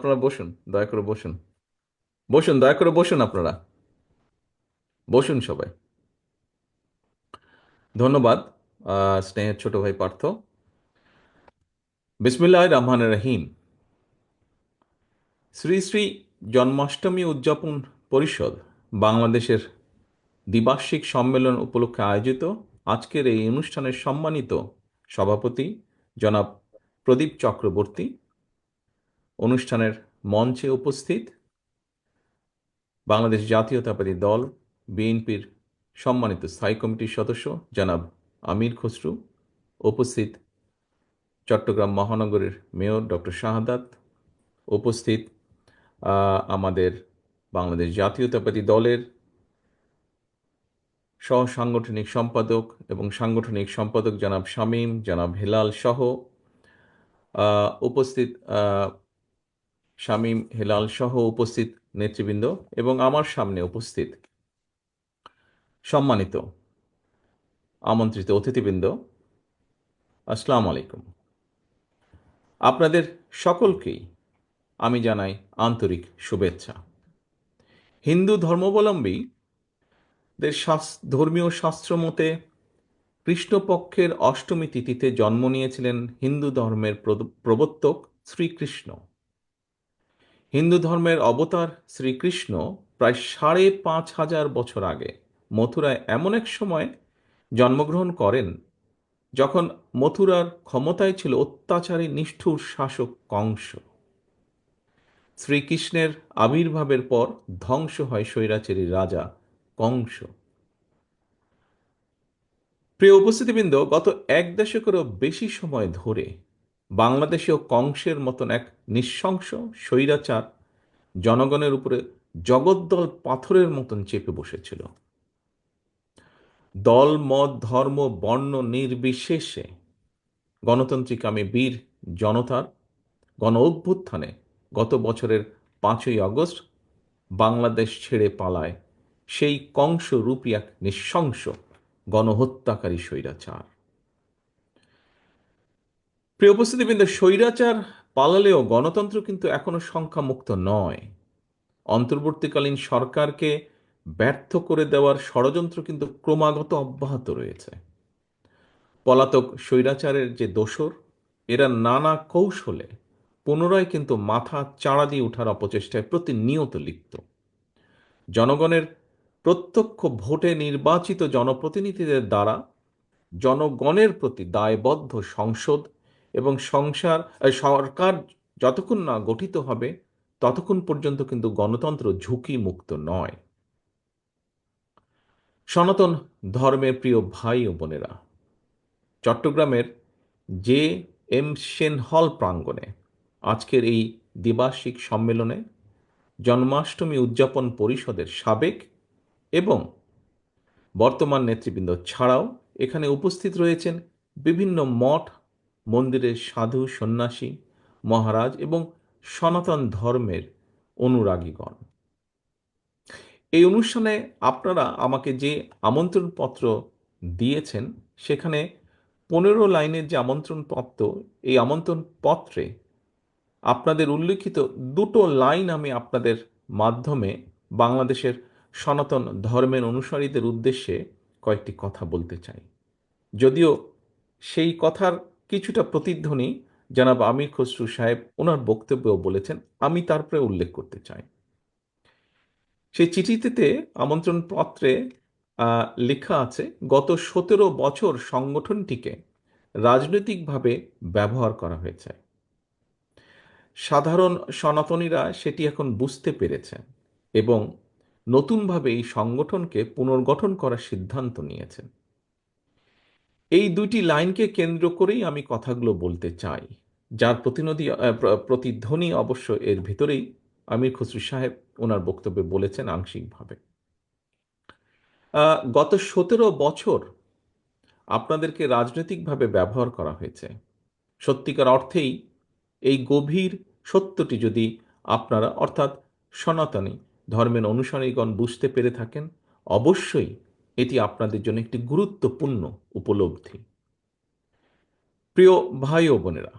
আপনারা বসুন, দয়া করে বসুন। বসুন, দয়া করে বসুন। আপনারা বসুন সবাই। ধন্যবাদ। স্নেহের ছোট ভাই পার্থ। বিসমিল্লাহির রহমানির রহিম। শ্রী শ্রী জন্মাষ্টমী উদযাপন পরিষদ বাংলাদেশের দ্বিবার্ষিক সম্মেলন উপলক্ষে আয়োজিত আজকের এই অনুষ্ঠানের সম্মানিত সভাপতি জনাব প্রদীপ চক্রবর্তী, অনুষ্ঠানের মঞ্চে উপস্থিত বাংলাদেশ জাতীয়তাবাদী দল বিএনপির সম্মানিত স্থায়ী কমিটির সদস্য জনাব আমির খসরু, উপস্থিত চট্টগ্রাম মহানগরের মেয়র ডক্টর শাহাদাত, উপস্থিত আমাদের বাংলাদেশ জাতীয়তাবাদী দলের সহ সাংগঠনিক সম্পাদক এবং সাংগঠনিক সম্পাদক জনাব শামীম, জনাব হেলাল সহ উপস্থিত শামীম হেলাল সহ উপস্থিত নেতৃবৃন্দ এবং আমার সামনে উপস্থিত সম্মানিত আমন্ত্রিত অতিথিবৃন্দ, আসসালামু আলাইকুম। আপনাদের সকলকেই আমি জানাই আন্তরিক শুভেচ্ছা। হিন্দু ধর্মাবলম্বীদের ধর্মীয় শাস্ত্র মতে কৃষ্ণপক্ষের অষ্টমী তিথিতে জন্ম নিয়েছিলেন হিন্দু ধর্মের প্রবর্তক শ্রীকৃষ্ণ। হিন্দু ধর্মের অবতার শ্রীকৃষ্ণ প্রায় ৫,৫০০ বছর আগে মথুরায় এমন এক সময় জন্মগ্রহণ করেন যখন মথুরার ক্ষমতায় ছিল অত্যাচারী নিষ্ঠুর শাসক কংস। শ্রীকৃষ্ণের আবির্ভাবের পর ধ্বংস হয় স্বৈরাচারী রাজা কংস। প্রিয় উপস্থিতিবৃন্দ, গত এক দশকেরও বেশি সময় ধরে বাংলাদেশেও কংসের মতন এক নৃশংস স্বৈরাচার জনগণের উপরে জগদ্দল পাথরের মতন চেপে বসেছিল। দল, মত, ধর্ম, বর্ণ নির্বিশেষে গণতান্ত্রিকামী বীর জনতার গণ অভ্যুত্থানে গত বছরের ৫ই আগস্ট বাংলাদেশ ছেড়ে পালায় সেই কংসরূপী এক নৃশংস গণহত্যাকারী স্বৈরাচার। প্রিয় উপস্থিতিবৃন্দ, স্বৈরাচার পালালেও গণতন্ত্র কিন্তু এখনো সংখ্যামুক্ত নয়। অন্তর্বর্তীকালীন সরকারকে ব্যর্থ করে দেওয়ার ষড়যন্ত্র কিন্তু ক্রমাগত অব্যাহত রয়েছে। পলাতক স্বৈরাচারের যে দোসর, এরা নানা কৌশলে পুনরায় কিন্তু মাথা চাড়া দিয়ে ওঠার অপচেষ্টায় প্রতিনিয়ত লিপ্ত। জনগণের প্রত্যক্ষ ভোটে নির্বাচিত জনপ্রতিনিধিদের দ্বারা জনগণের প্রতি দায়বদ্ধ সংসদ এবং সরকার যতক্ষণ না গঠিত হবে ততক্ষণ পর্যন্ত কিন্তু গণতন্ত্র ঝুঁকি মুক্ত নয়। সনাতন ধর্মের প্রিয় ভাই ও বোনেরা, চট্টগ্রামের জে এম সেন হল প্রাঙ্গণে আজকের এই দ্বিবার্ষিক সম্মেলনে জন্মাষ্টমী উদযাপন পরিষদের সাবেক এবং বর্তমান নেতৃবৃন্দ ছাড়াও এখানে উপস্থিত রয়েছেন বিভিন্ন মঠ মন্দিরের সাধু, সন্ন্যাসী, মহারাজ এবং সনাতন ধর্মের অনুরাগীগণ। এই অনুষ্ঠানে আপনারা আমাকে যে আমন্ত্রণপত্র দিয়েছেন সেখানে ১৫ লাইনের যে আমন্ত্রণপত্র, এই আমন্ত্রণপত্রে আপনাদের উল্লিখিত দুটো লাইন আমি আপনাদের মাধ্যমে বাংলাদেশের সনাতন ধর্মের অনুসারীদের উদ্দেশ্যে কয়েকটি কথা বলতে চাই। যদিও সেই কথার কিছুটা প্রতিধ্বনি জনাব আমির খসরু সাহেব ওনার বক্তব্যেও বলেছেন, আমি তারপরে উল্লেখ করতে চাই। সেই চিঠিতে আমন্ত্রণপত্রে লেখা আছে, গত ১৭ বছর সংগঠনটিকে রাজনৈতিকভাবে ব্যবহার করা হয়েছে। সাধারণ সনাতনীরা সেটি এখন বুঝতে পেরেছেন এবং নতুনভাবে এই সংগঠনকে পুনর্গঠন করার সিদ্ধান্ত নিয়েছেন। এই দুটি লাইনকে কেন্দ্র করেই আমি কথাগুলো বলতে চাই, যার প্রতিধ্বনি অবশ্য এর ভিতরেই আমির খসরু সাহেব ওনার বক্তব্যে বলেছেন আংশিকভাবে। গত ১৭ বছর আপনাদেরকে রাজনৈতিকভাবে ব্যবহার করা হয়েছে। সত্যিকার অর্থেই এই গভীর সত্যটি যদি আপনারা অর্থাৎ সনাতনী ধর্মের অনুসারীগণ বুঝতে পেরে থাকেন, অবশ্যই এটি আপনাদের জন্য একটি গুরুত্বপূর্ণ উপলব্ধি। প্রিয় ভাই ও বোনেরা,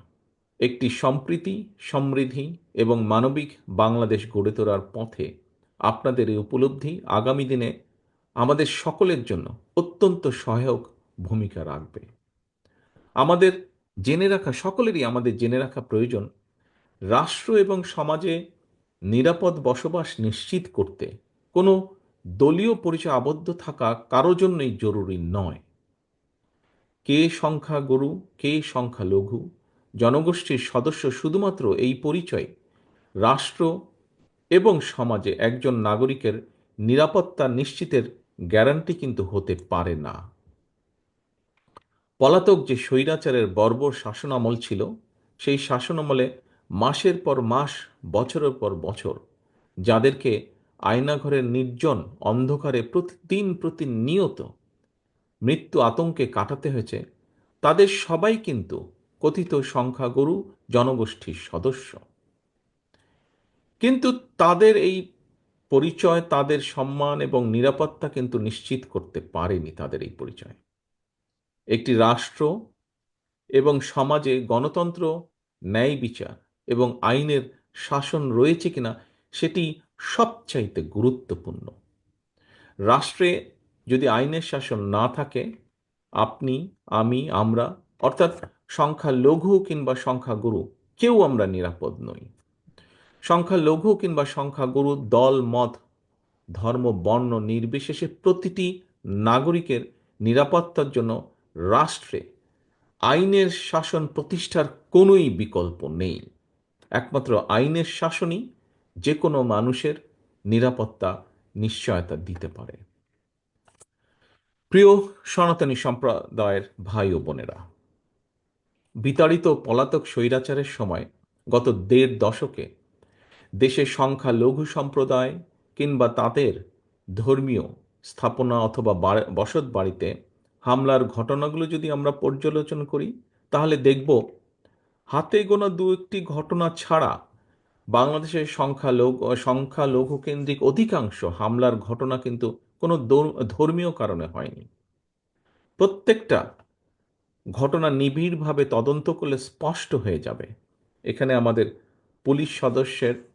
একটি সম্প্রীতি, সমৃদ্ধি এবং মানবিক বাংলাদেশ গড়ে তোলার পথে আপনাদের এই উপলব্ধি আগামী দিনে আমাদের সকলের জন্য অত্যন্ত সহায়ক ভূমিকা রাখবে। আমাদের সকলেরই জেনে রাখা প্রয়োজন, রাষ্ট্র এবং সমাজে নিরাপদ বসবাস নিশ্চিত করতে কোনো দলীয় পরিচয় আবদ্ধ থাকা কারো জন্যই জরুরি নয়। কে সংখ্যাগুরু, কে সংখ্যালঘু, জনগোষ্ঠীর সদস্য শুধুমাত্র এই পরিচয় রাষ্ট্র এবং সমাজে একজন নাগরিকের নিরাপত্তা নিশ্চিতের গ্যারান্টি কিন্তু হতে পারে না। পলাতক যে স্বৈরাচারের বর্বর শাসনামল ছিল, সেই শাসনামলে মাসের পর মাস, বছরের পর বছর যাদেরকে আয়নাঘরের নির্জন অন্ধকারে প্রতিনিয়ত মৃত্যু আতঙ্কে কাটাতে হয়েছে, তাদের সবাই কিন্তু কথিত সংখ্যাগুরু জনগোষ্ঠীর সদস্য। কিন্তু তাদের এই পরিচয়, তাদের সম্মান এবং নিরাপত্তা কিন্তু নিশ্চিত করতে পারেনি তাদের এই পরিচয়। একটি রাষ্ট্র এবং সমাজে গণতন্ত্র, ন্যায় বিচার এবং আইনের শাসন রয়েছে কিনা সেটি সবচাইতে গুরুত্বপূর্ণ। রাষ্ট্রে যদি আইনের শাসন না থাকে, আপনি, আমি, আমরা অর্থাৎ সংখ্যালঘু কিংবা সংখ্যাগুরু কেউ আমরা নিরাপদ নই। সংখ্যালঘু কিংবা সংখ্যাগুরু, দল, মত, ধর্ম, বর্ণ নির্বিশেষে প্রতিটি নাগরিকের নিরাপত্তার জন্য রাষ্ট্রে আইনের শাসন প্রতিষ্ঠার কোনোই বিকল্প নেই। একমাত্র আইনের শাসনই যে কোনো মানুষের নিরাপত্তা নিশ্চয়তা দিতে পারে। প্রিয় সনাতনী সম্প্রদায়ের ভাই ও বোনেরা, বিতাড়িত পলাতক স্বৈরাচারের সময় গত ১.৫ দশকে দেশের সংখ্যালঘু সম্প্রদায় কিংবা তাদের ধর্মীয় স্থাপনা অথবা বসত বাড়িতে হামলার ঘটনাগুলো যদি আমরা পর্যালোচনা করি, তাহলে দেখব হাতে গোনা ২-১টি ঘটনা ছাড়া বাংলাদেশের সংখ্যালঘু কেন্দ্রিক অধিকাংশ হামলার ঘটনা কিন্তু কোনো ধর্মীয় কারণে হয়নি। প্রত্যেকটা ঘটনা নিবিড়ভাবে তদন্ত করলে স্পষ্ট হয়ে যাবে। এখানে আমাদের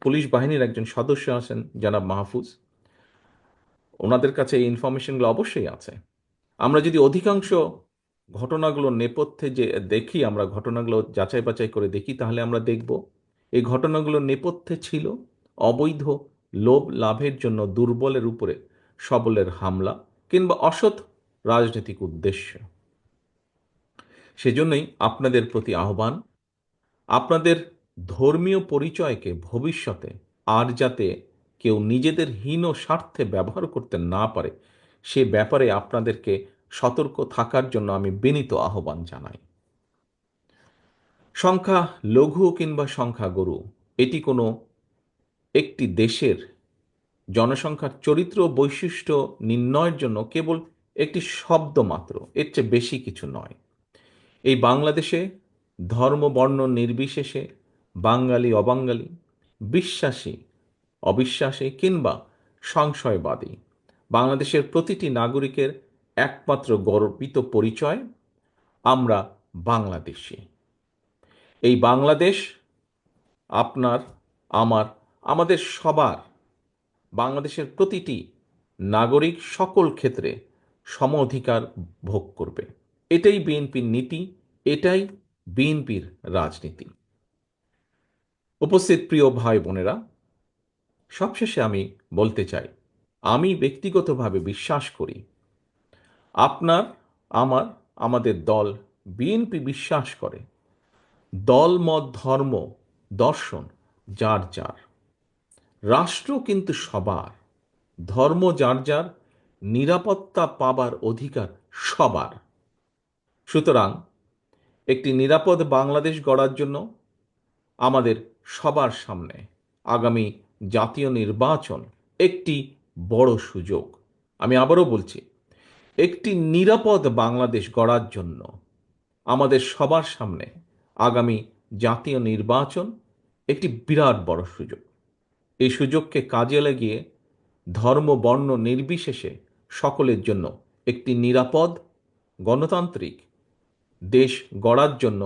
পুলিশ বাহিনীর একজন সদস্য আছেন, জনাব মাহফুজ। ওনাদের কাছে এই ইনফরমেশনগুলো অবশ্যই আছে। আমরা যদি অধিকাংশ ঘটনাগুলো নেপথ্যে যে দেখি, আমরা ঘটনাগুলো যাচাই বাছাই করে দেখি, তাহলে আমরা দেখব এই ঘটনাগুলোর নেপথ্যে ছিল অবৈধ লোভ লাভের জন্য দুর্বলের উপরে সবলের হামলা কিংবা অসৎ রাজনৈতিক উদ্দেশ্য। সেজন্যই আপনাদের প্রতি আহ্বান, আপনাদের ধর্মীয় পরিচয়কে ভবিষ্যতে আর যাতে কেউ নিজেদের হীন স্বার্থে ব্যবহার করতে না পারে, সে ব্যাপারে আপনাদেরকে সতর্ক থাকার জন্য আমি বিনীত আহ্বান জানাই। সংখ্যা লঘু কিংবা সংখ্যাগুরু এটি কোনো একটি দেশের জনসংখ্যার চরিত্র বৈশিষ্ট্য নির্ণয়ের জন্য কেবল একটি শব্দ মাত্র, এর চেয়ে বেশি কিছু নয়। এই বাংলাদেশে ধর্ম বর্ণ নির্বিশেষে বাঙালি অবাঙালি, বিশ্বাসী অবিশ্বাসী কিংবা সংশয়বাদী, বাংলাদেশের প্রতিটি নাগরিকের একমাত্র গর্বিত পরিচয়, আমরা বাংলাদেশী। এই বাংলাদেশ আপনার, আমার, আমাদের সবার, বাংলাদেশের প্রতিটি নাগরিক সকল ক্ষেত্রে সম অধিকার ভোগ করবে। এটাই বিএনপির নীতি, এটাই বিএনপির রাজনীতি। উপস্থিত প্রিয় ভাই বোনেরা, সবশেষে আমি বলতে চাই, আমি ব্যক্তিগতভাবে বিশ্বাস করি, আপনার, আমার, আমাদের দল বিএনপি বিশ্বাস করে, দল মত ধর্ম দর্শন যার যার, রাষ্ট্র কিন্তু সবার, ধর্ম যার যার, নিরাপত্তা পাবার অধিকার সবার। সুতরাং একটি নিরাপদ বাংলাদেশ গড়ার জন্য আমাদের সবার সামনে আগামী জাতীয় নির্বাচন একটি বড় সুযোগ। আমি আবারও বলছি, একটি নিরাপদ বাংলাদেশ গড়ার জন্য আমাদের সবার সামনে আগামী জাতীয় নির্বাচন একটি বিরাট বড় সুযোগ। এই সুযোগকে কাজে লাগিয়ে ধর্ম বর্ণ নির্বিশেষে সকলের জন্য একটি নিরাপদ গণতান্ত্রিক দেশ গড়ার জন্য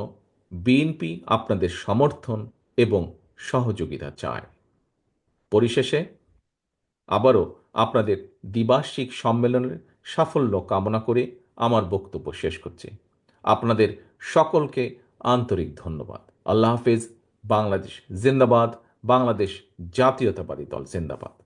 বিএনপি আপনাদের সমর্থন এবং সহযোগিতা চায়। পরিশেষে আবারও আপনাদের দ্বিবার্ষিক সম্মেলনের সাফল্য কামনা করে আমার বক্তব্য শেষ করছি। আপনাদের সকলকে আন্তরিক ধন্যবাদ। আল্লাহ হাফেজ। বাংলাদেশ জিন্দাবাদ। বাংলাদেশ জাতীয়তাবাদী দল জিন্দাবাদ।